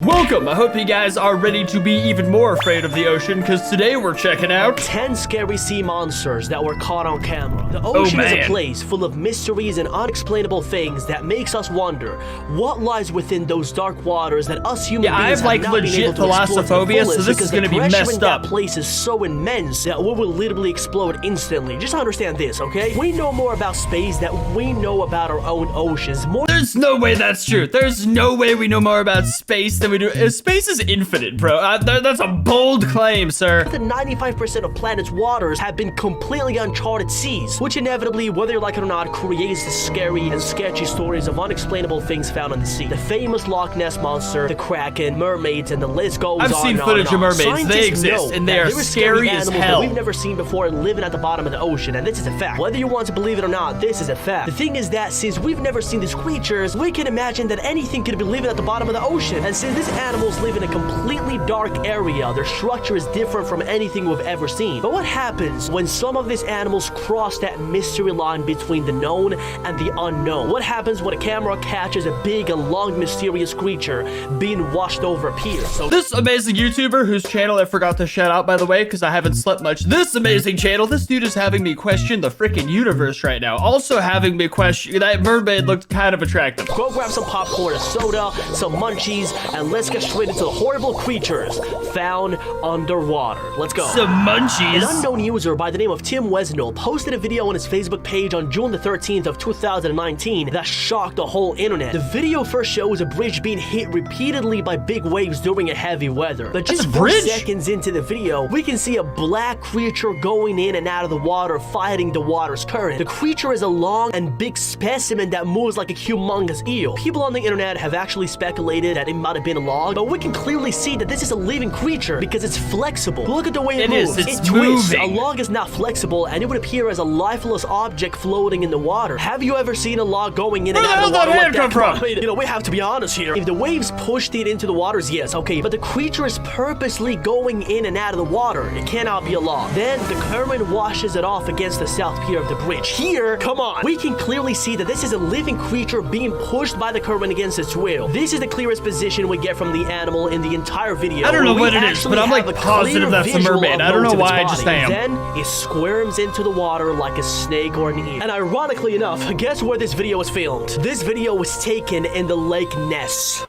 Welcome! I hope you guys are ready to be even more afraid of the ocean, because today we're checking out 10 scary sea monsters that were caught on camera. The ocean is a place full of mysteries and unexplainable things that makes us wonder what lies within those dark waters that us human beings I have have not been able to thalassophobia, explore to the fullest, so this is because gonna be the pressure messed in that up. place is so immense that we will literally explode instantly. Just understand this, okay? We know more about space than we know about our own oceans. There's no way that's true. There's no way we know more about space than we do. Space is infinite, bro. That's a bold claim, sir. The 95% of planet's waters have been completely uncharted seas, which inevitably, whether you like it or not, creates the scary and sketchy stories of unexplainable things found in the sea. The famous Loch Ness Monster, the Kraken, mermaids, and the list goes on. I've seen footage of mermaids. Scientists they exist, and they are scary as hell. That we've never seen before living at the bottom of the ocean, and this is a fact. Whether you want to believe it or not, this is a fact. The thing is that since we've never seen these creatures, we can imagine that anything could be living at the bottom of the ocean. And since these animals live in a completely dark area, their structure is different from anything we've ever seen. But what happens when some of these animals cross that mystery line between the known and the unknown? What happens when a camera catches a big and long mysterious creature being washed over a pier? So this amazing YouTuber, whose channel I forgot to shout out, by the way, because I haven't slept much. This amazing channel, this dude is having me question the freaking universe right now. Also having me question that mermaid looked kind of attractive. Go grab some popcorn, a soda, some munchies, and let's get straight into the horrible creatures found underwater. Let's go. Some munchies. An unknown user by the name of Tim Wesnell posted a video on his Facebook page on June the 13th of 2019 that shocked the whole internet. The video first shows a bridge being hit repeatedly by big waves during a heavy weather. But just 4 seconds into the video, we can see a black creature going in and out of the water, fighting the water's current. The creature is a long and big specimen that moves like a humongous eel. People on the internet have actually speculated that it might have been a log, but we can clearly see that this is a living creature because it's flexible. Look at the way it moves. It's twists. moving. A log is not flexible, and it would appear as a lifeless object floating in the water. Have you ever seen a log going in and out of the water like that? From? You know, we have to be honest here. If the waves pushed it into the waters, yes, okay, but the creature is purposely going in and out of the water. It cannot be a log. Then the current washes it off against the south pier of the bridge. Here, come on, we can clearly see that this is a living creature being pushed by the current against its will. This is the clearest position we get from the animal in the entire video. I don't know what it is, but I'm like positive that's a mermaid. I don't know why I just am. Then it squirms into the water like a snake or an eel. And ironically enough, guess where this video was filmed? This video was taken in the Lake Ness.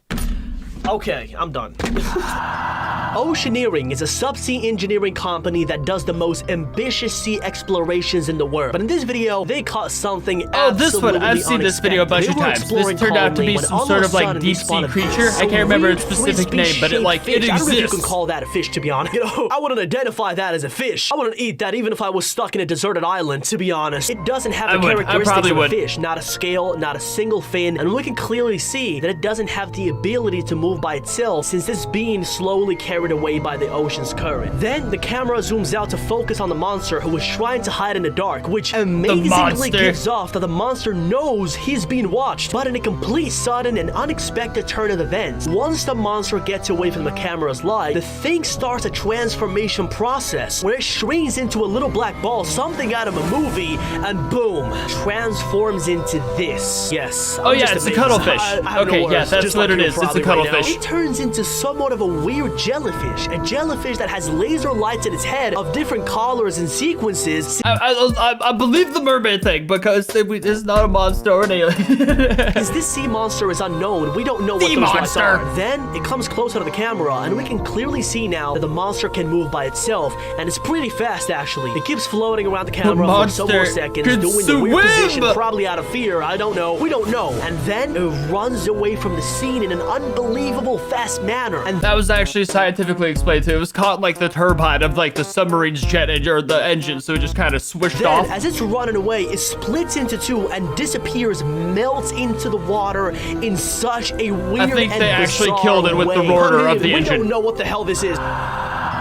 Okay, I'm done. Oceaneering is a subsea engineering company that does the most ambitious sea explorations in the world. But in this video, they caught something absolutely this one. I've seen this video a bunch of times. This turned out to be some sort of like deep sea creature. I can't remember its specific name, but it exists. I don't know if you can call that a fish, to be honest. You know, I wouldn't identify that as a fish. I wouldn't eat that even if I was stuck in a deserted island, to be honest. It doesn't have the characteristics of a fish. Not a scale, not a single fin, and we can clearly see that it doesn't have the ability to move by itself since it's being slowly carried away by the ocean's current. Then the camera zooms out to focus on the monster who is trying to hide in the dark, which amazingly gives off that the monster knows he's being watched. But in a complete sudden and unexpected turn of events, once the monster gets away from the camera's light, the thing starts a transformation process where it shrinks into a little black ball, something out of a movie, and boom, transforms into this. Yes. Oh yeah, it's a cuttlefish. Okay, yeah, that's what it is. It's a cuttlefish. It turns into somewhat of a weird jellyfish. A jellyfish that has laser lights in its head of different colors and sequences. I believe the mermaid thing because it's not a monster or an alien. Because this sea monster is unknown, we don't know what those lights are. Then it comes closer to the camera, and we can clearly see now that the monster can move by itself, and it's pretty fast actually. It keeps floating around the camera for some more seconds, doing the weird position, probably out of fear. I don't know. We don't know. And then it runs away from the scene in an unbelievable fast manner. And that was actually scientifically explained too. It was caught in like the turbine of like the submarine's jet engine or the engine, so it just kind of swished off. As it's running away, it splits into two and disappears, melts into the water in such a weird I think and they actually bizarre killed it with the rotor of the engine. We don't know what the hell this is.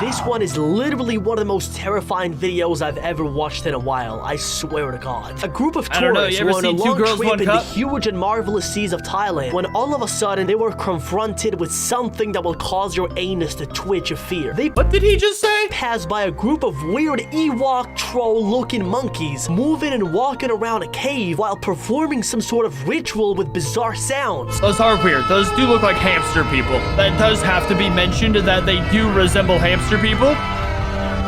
This one is literally one of the most terrifying videos I've ever watched in a while. I swear to God. A group of tourists were on a long trip in the huge and marvelous seas of Thailand when all of a sudden they were confronted with something that will cause your anus to twitch of fear. What did he just say? Passed by a group of weird Ewok troll-looking monkeys moving and walking around a cave while performing some sort of ritual with bizarre sounds. Those are weird. Those do look like hamster people. That does have to be mentioned that they do resemble hamster people.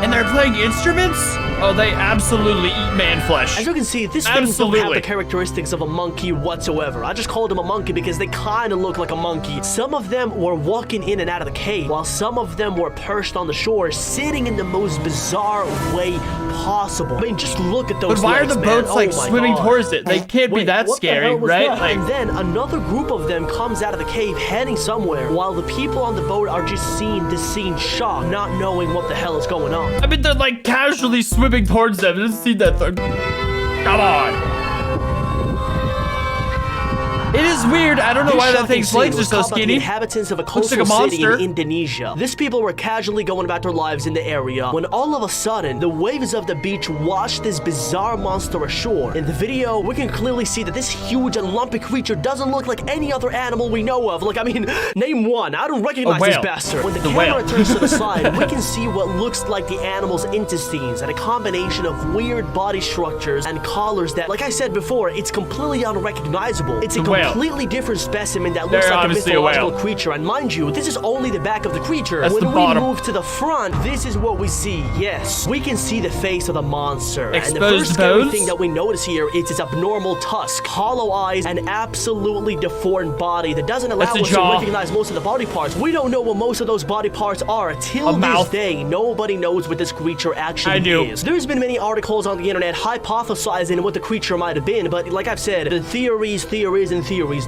And they're playing instruments? Oh, they absolutely eat man flesh. As you can see, these things don't have the characteristics of a monkey whatsoever. I just called them a monkey because they kind of look like a monkey. Some of them were walking in and out of the cave, while some of them were perched on the shore, sitting in the most bizarre way possible. I mean, just look at those But why legs, are the boats like swimming towards it? They can't be that scary, right? Like, and then another group of them comes out of the cave heading somewhere, while the people on the boat are just seeing this scene shocked, not knowing what the hell is going on. I mean, they're like casually swimming towards them. I didn't see that. Come on. It is weird. I don't know why that thing's legs are so skinny. The inhabitants of a coastal city in Indonesia. These people were casually going about their lives in the area when all of a sudden the waves of the beach washed this bizarre monster ashore. In the video, we can clearly see that this huge and lumpy creature doesn't look like any other animal we know of. Like, I mean, name one. I don't recognize this bastard. When the camera turns to the side, we can see what looks like the animal's intestines and a combination of weird body structures and collars that, like I said before, it's completely unrecognizable. It's a completely different specimen that looks like a mythological creature. And mind you, this is only the back of the creature. When we move to the front, this is what we see. Yes, we can see the face of the monster. Exposed and the first scary thing that we notice here is its abnormal tusk, hollow eyes, and absolutely deformed body that doesn't allow us to recognize most of the body parts. We don't know what most of those body parts are. Till this day, nobody knows what this creature actually is. There's been many articles on the internet hypothesizing what the creature might have been, but like I've said, the theories,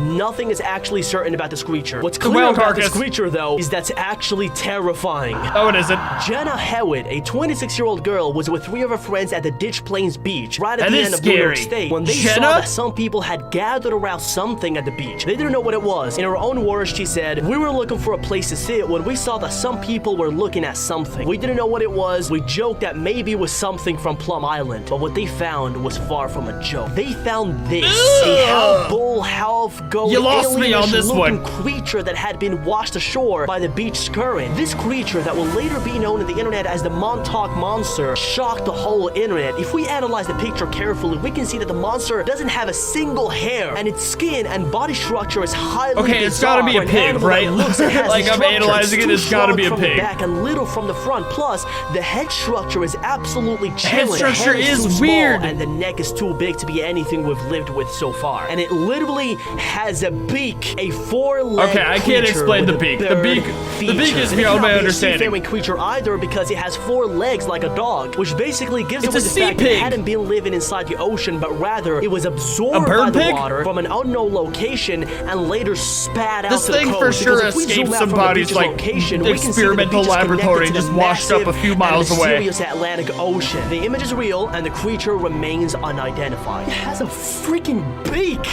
nothing is actually certain about this creature. What's clear about this creature, though, is that's actually terrifying. Oh, it isn't. Jenna Hewitt, a 26-year-old girl, was with 3 of her friends at the Ditch Plains Beach, right at the end of New York State, when they saw that some people had gathered around something at the beach. They didn't know what it was. In her own words, she said, "We were looking for a place to sit when we saw that some people were looking at something. We didn't know what it was. We joked that maybe it was something from Plum Island, but what they found was far from a joke. They found this, a half-bull, half-goat, alien-looking creature that had been washed ashore by the beach's current. This creature that will later be known in the internet as the Montauk Monster shocked the whole internet. If we analyze the picture carefully, we can see that the monster doesn't have a single hair, and its skin and body structure is highly bizarre. It's gotta be a pig, right? Like, I'm analyzing it, it's gotta be a pig. Back and little from the front. Plus, the head structure is absolutely chilling. The head structure is weird, and the neck is too big to be anything we've lived with so far. And it literally has a beak, a 4-legged Okay, I can't explain the beak. The beak is beyond my understanding. It's not a seafaring creature either because it has 4 legs like a dog, which basically gives away the fact that it hadn't been living inside the ocean, but rather it was absorbed by the water from an unknown location and later spat out to the coast. This thing for sure escaped somebody's like experimental laboratory and just washed up a few miles away. Serious Atlantic Ocean. The image is real and the creature remains unidentified. It has a freaking beak.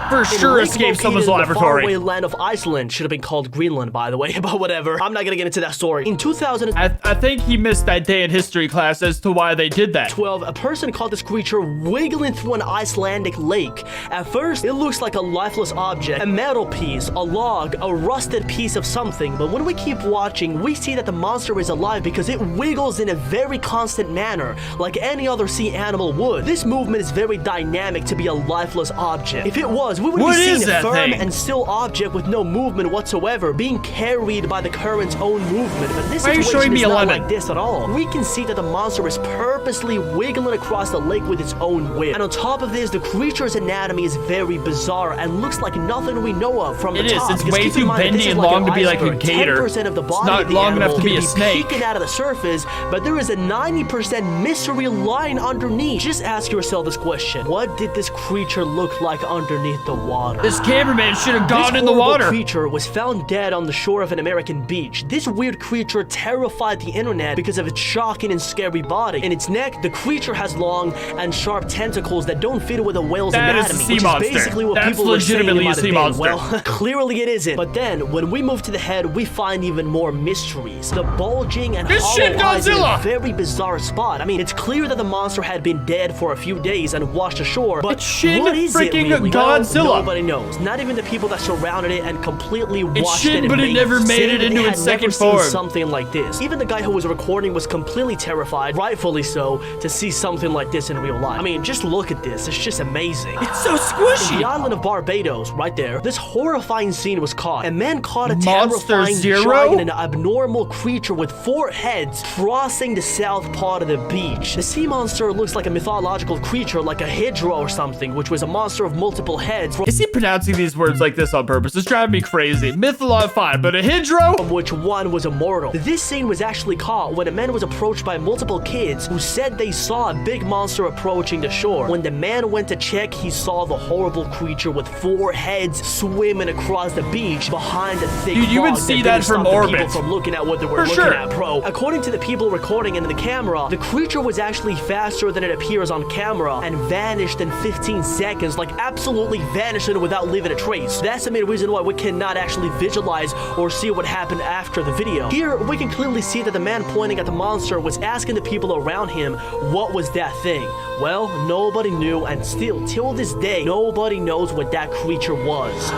For sure escaped someone's laboratory. The faraway land of Iceland. Should have been called Greenland, by the way, but whatever. I'm not gonna get into that story. In 2000, I think he missed that day in history class as to why they did that. 12, a person caught this creature wiggling through an Icelandic lake. At first, it looks like a lifeless object, a metal piece, a log, a rusted piece of something, but when we keep watching, we see that the monster is alive because it wiggles in a very constant manner, like any other sea animal would. This movement is very dynamic to be a lifeless object. If it was, we would be seeing a firm and still object with no movement whatsoever, being carried by the current's own movement. But this situation is not like this at all. We can see that the monster is purposely wiggling across the lake with its own whip. And on top of this, the creature's anatomy is very bizarre and looks like nothing we know of from the top. It's way too bendy and long to be like a gator. 10% of the body not long enough to be a snake. Peeking out of the surface, but there is a 90% mystery lying underneath. Just ask yourself this question: what did this creature look like underneath the to water. This cameraman should have gone in the water. This creature was found dead on the shore of an American beach. This weird creature terrified the internet because of its shocking and scary body. In its neck, the creature has long and sharp tentacles that don't fit with a whale's anatomy, which is basically what people were saying it might have been. Well, clearly it isn't. But then, when we move to the head, we find even more mysteries. The bulging and hollow eyes in a very bizarre spot. I mean, it's clear that the monster had been dead for a few days and washed ashore, but what is it really? Godzilla. Well, nobody knows. Not even the people that surrounded it and completely watched it. But it never made it into its second form. Something like this. Even the guy who was recording was completely terrified, rightfully so, to see something like this in real life. I mean, just look at this. It's just amazing. It's so squishy. In the island of Barbados, right there, this horrifying scene was caught. A man caught a terrifying giant and abnormal creature with 4 heads crossing the south part of the beach. The sea monster looks like a mythological creature like a Hydra or something, which was a monster of multiple heads. Is he pronouncing these words like this on purpose? It's driving me crazy. Mytholog fine, but a Hydra? From which one was immortal. This scene was actually caught when a man was approached by multiple kids who said they saw a big monster approaching the shore. When the man went to check, he saw the horrible creature with 4 heads swimming across the beach behind the thick fog. You would see that from orbit. People from looking at what they were looking at, bro. According to the people recording into the camera, the creature was actually faster than it appears on camera and vanished in 15 seconds, like absolutely vanishing without leaving a trace. That's the main reason why we cannot actually visualize or see what happened after the video. Here, we can clearly see that the man pointing at the monster was asking the people around him, what was that thing? Well, nobody knew, and still, till this day, nobody knows what that creature was.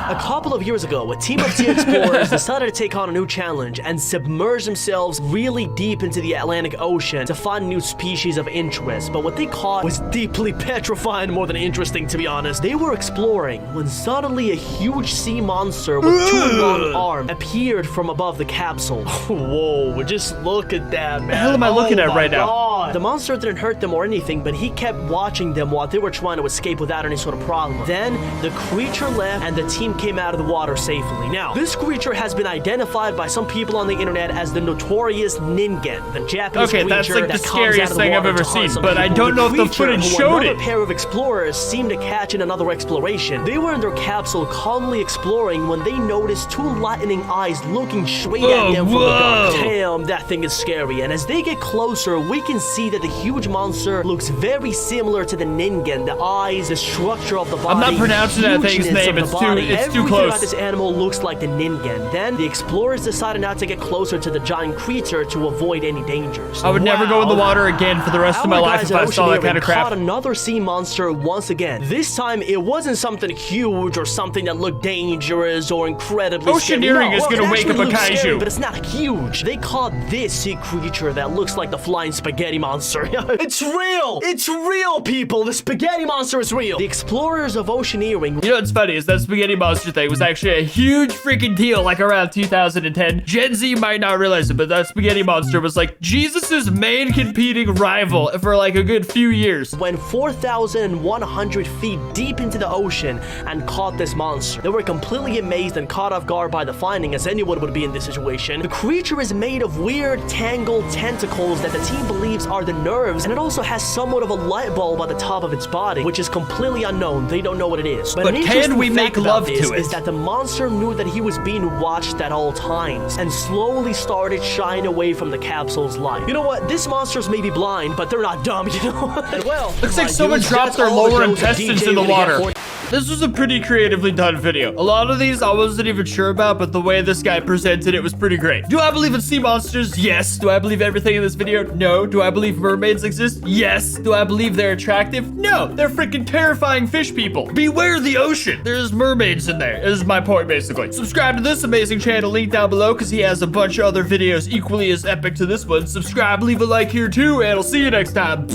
A couple of years ago, a team of sea explorers decided to take on a new challenge and submerge themselves really deep into the Atlantic Ocean to find new species of interest. But what they caught was deeply petrifying more than interesting, to be honest. They were exploring when suddenly a huge sea monster with 2 long arms appeared from above the capsule. Whoa, just look at that, man. What the hell am I looking at right now? The monster didn't hurt them or anything, but he kept watching them while they were trying to escape without any sort of problem. Then, the creature left and the team came out of the water safely. Now, this creature has been identified by some people on the internet as the notorious Ningen, the Japanese creature that's like the that scariest thing I've ever seen, but I don't know if the footage showed it. Another pair of explorers seemed to catch in another exploration. They were in their capsule calmly exploring when they noticed 2 lightning eyes looking straight at them from the dark. Damn, that thing is scary. And as they get closer, we can see that the huge monster looks very similar to the Ningen. The eyes, the structure of the body. I'm not pronouncing that thing's name. It's too close. About this animal looks like the Ningen. Then the explorers decided not to get closer to the giant creature to avoid any dangers. I would never go in the water again for the rest of my life if I saw that kind of crap. Caught another sea monster once again. This time it wasn't something huge or something that looked dangerous or incredibly Oceaneering is gonna wake up a kaiju. Scary, but it's not huge. They caught this sea creature that looks like the flying spaghetti monster. It's real! It's real, people! The spaghetti monster is real! The explorers of Oceaneering. You know what's funny is that spaghetti monster thing was actually a huge freaking deal like around 2010. Gen Z might not realize it, but that spaghetti monster was like Jesus's main competing rival for like a good few years. Went 4,100 feet deep into the ocean and caught this monster. They were completely amazed and caught off guard by the finding, as anyone would be in this situation. The creature is made of weird tangled tentacles that the team believes are the nerves, and it also has somewhat of a light bulb at the top of its body, which is completely unknown. They don't know what it is. But can we make love to it? Is that the monster knew that he was being watched at all times and slowly started shying away from the capsule's light. You know what? This monster's maybe blind, but they're not dumb, you know? And well, looks like someone dropped their lower intestines in the water. This was a pretty creatively done video. A lot of these I wasn't even sure about, but the way this guy presented it was pretty great. Do I believe in sea monsters? Yes. Do I believe everything in this video? No. Do I believe mermaids exist? Yes. Do I believe they're attractive? No. They're freaking terrifying fish people. Beware the ocean. There's mermaids in there. This is my point, basically. Subscribe to this amazing channel, link down below, because he has a bunch of other videos equally as epic to this one. Subscribe, leave a like here too, and I'll see you next time.